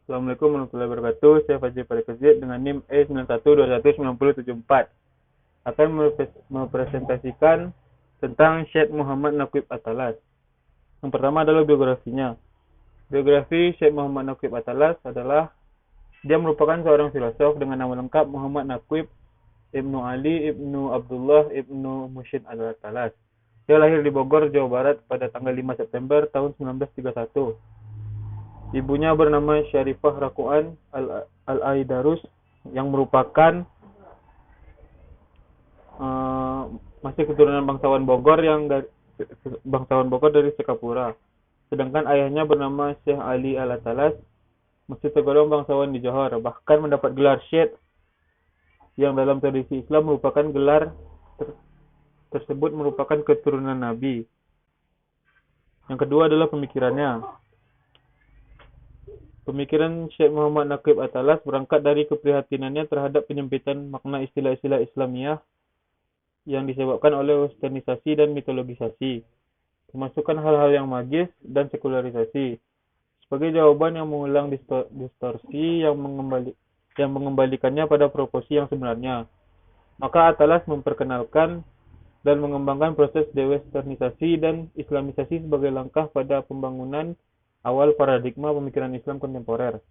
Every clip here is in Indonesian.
Assalamualaikum warahmatullahi wabarakatuh. Saya Fajri Parikazid dengan NIM E91219074 akan mempresentasikan tentang Syekh Muhammad Naqib At-Talas. Yang pertama adalah biografinya. Biografi Syekh Muhammad Naqib At-Talas adalah dia merupakan seorang filosof dengan nama lengkap Muhammad Naqib Ibnu Ali Ibnu Abdullah Ibnu Mushid At-Talas. Dia lahir di Bogor, Jawa Barat pada tanggal 5 September tahun 1931. Ibunya bernama Syarifah Rakuan Al-Aidarus yang merupakan masih keturunan bangsawan Bogor dari Sekapura. Sedangkan ayahnya bernama Syekh Ali Al-Talas, masih tergolong bangsawan di Johor, bahkan mendapat gelar Syekh yang dalam tradisi Islam merupakan gelar tersebut merupakan keturunan Nabi. Yang kedua adalah pemikirannya. Pemikiran Syekh Muhammad Naqib At-Talas berangkat dari keprihatinannya terhadap penyempitan makna istilah-istilah Islamiyah yang disebabkan oleh westernisasi dan mitologisasi, termasukkan hal-hal yang magis dan sekularisasi. Sebagai jawaban yang mengulang distorsi yang mengembalikannya pada proporsi yang sebenarnya, maka At-Talas memperkenalkan dan mengembangkan proses dewesternisasi dan islamisasi sebagai langkah pada pembangunan awal paradigma pemikiran Islam kontemporer.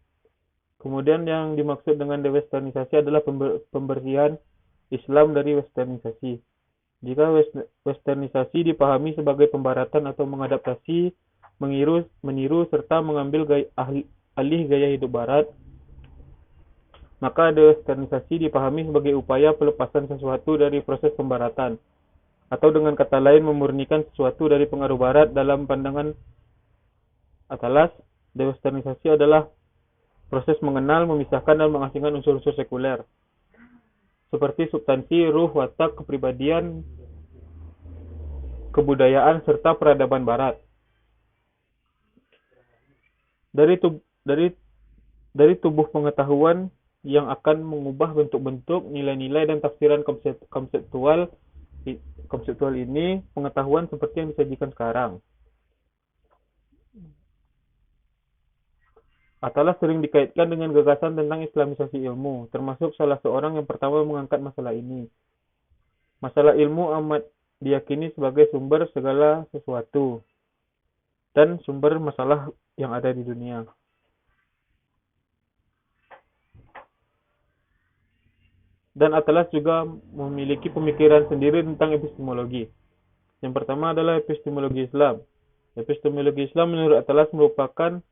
Kemudian yang dimaksud dengan dewesternisasi adalah pembersihan Islam dari westernisasi. Jika westernisasi dipahami sebagai pembaratan atau mengadaptasi, meniru serta mengambil alih gaya hidup barat, maka dewesternisasi dipahami sebagai upaya pelepasan sesuatu dari proses pembaratan, atau dengan kata lain memurnikan sesuatu dari pengaruh barat. Dalam pandangan At-Talas, dewesternisasi adalah proses mengenal, memisahkan, dan mengasingkan unsur-unsur sekuler, seperti substansi, ruh, watak, kepribadian, kebudayaan, serta peradaban barat. Dari tubuh pengetahuan yang akan mengubah bentuk-bentuk, nilai-nilai, dan tafsiran konseptual ini, pengetahuan seperti yang disajikan sekarang. At-Talas sering dikaitkan dengan gagasan tentang islamisasi ilmu, termasuk salah seorang yang pertama mengangkat masalah ini. Masalah ilmu amat diyakini sebagai sumber segala sesuatu dan sumber masalah yang ada di dunia. Dan At-Talas juga memiliki pemikiran sendiri tentang epistemologi. Yang pertama adalah epistemologi Islam. Epistemologi Islam menurut At-Talas merupakan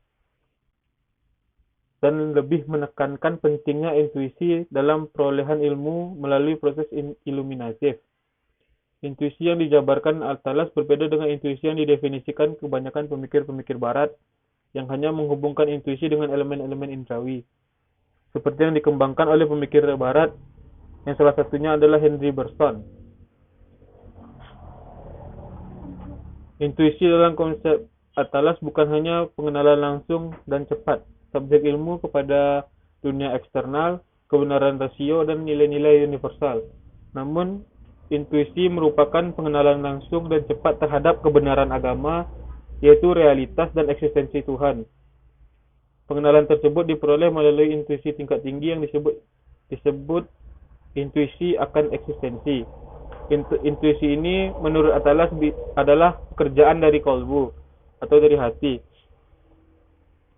dan lebih menekankan pentingnya intuisi dalam perolehan ilmu melalui proses iluminatif. Intuisi yang dijabarkan At-Talas berbeda dengan intuisi yang didefinisikan kebanyakan pemikir-pemikir barat yang hanya menghubungkan intuisi dengan elemen-elemen indrawi, seperti yang dikembangkan oleh pemikir barat yang salah satunya adalah Henry Burson. Intuisi dalam konsep At-Talas bukan hanya pengenalan langsung dan cepat subjek ilmu kepada dunia eksternal, kebenaran rasio, dan nilai-nilai universal. Namun, intuisi merupakan pengenalan langsung dan cepat terhadap kebenaran agama, yaitu realitas dan eksistensi Tuhan. Pengenalan tersebut diperoleh melalui intuisi tingkat tinggi yang disebut intuisi akan eksistensi. Intuisi ini menurut At-Talas adalah pekerjaan dari kolbu atau dari hati.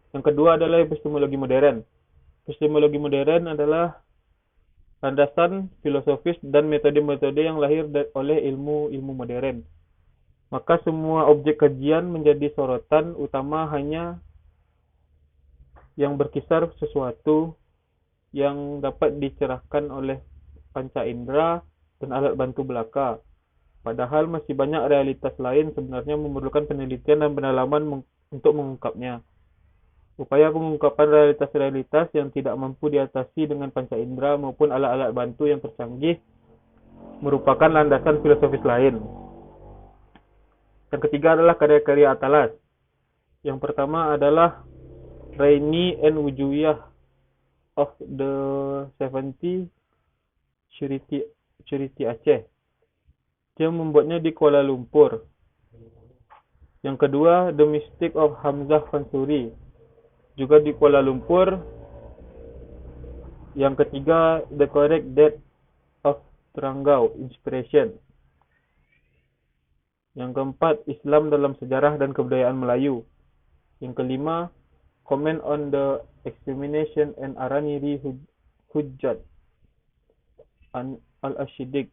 Yang kedua adalah epistemologi modern. Epistemologi modern adalah landasan filosofis dan metode-metode yang lahir oleh ilmu modern. Maka semua objek kajian menjadi sorotan utama hanya yang berkisar sesuatu yang dapat dicerahkan oleh panca indera dan alat bantu belaka. Padahal masih banyak realitas lain sebenarnya memerlukan penelitian dan pendalaman untuk mengungkapnya. Upaya pengungkapan realitas-realitas yang tidak mampu diatasi dengan panca indera maupun alat-alat bantu yang tercanggih merupakan landasan filosofis lain. Yang ketiga adalah karya-karya At-Talas. Yang pertama adalah Raini and Wujuyah of the 70 Suriti Aceh. Dia membuatnya di Kuala Lumpur. Yang kedua, The Mystic of Hamzah Fansuri. juga di Kuala Lumpur. Yang ketiga, The Correct Death of Terenggau Inspiration. Yang keempat, Islam dalam Sejarah dan Kebudayaan Melayu. Yang kelima, Comment on the Extermination and Araniri Hujjat Al-Ashidik.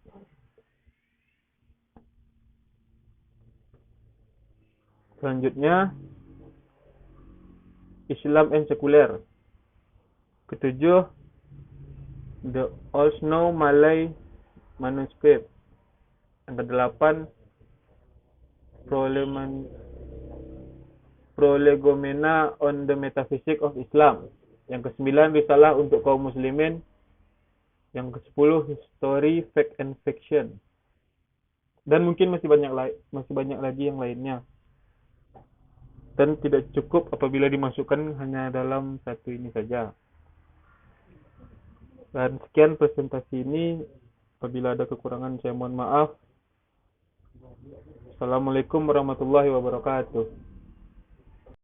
Selanjutnya, Islam and Sekuler. Ketujuh, The Old Snow Malay Manuscript. Yang kedelapan, Prolegomena on the Metaphysics of Islam. Yang kesembilan, Risalah untuk kaum muslimin. Yang kesepuluh, History, Fact and Fiction. Dan mungkin masih banyak lagi yang lainnya. Dan tidak cukup apabila dimasukkan hanya dalam satu ini saja. Dan sekian presentasi ini. Apabila ada kekurangan saya mohon maaf. Assalamualaikum warahmatullahi wabarakatuh.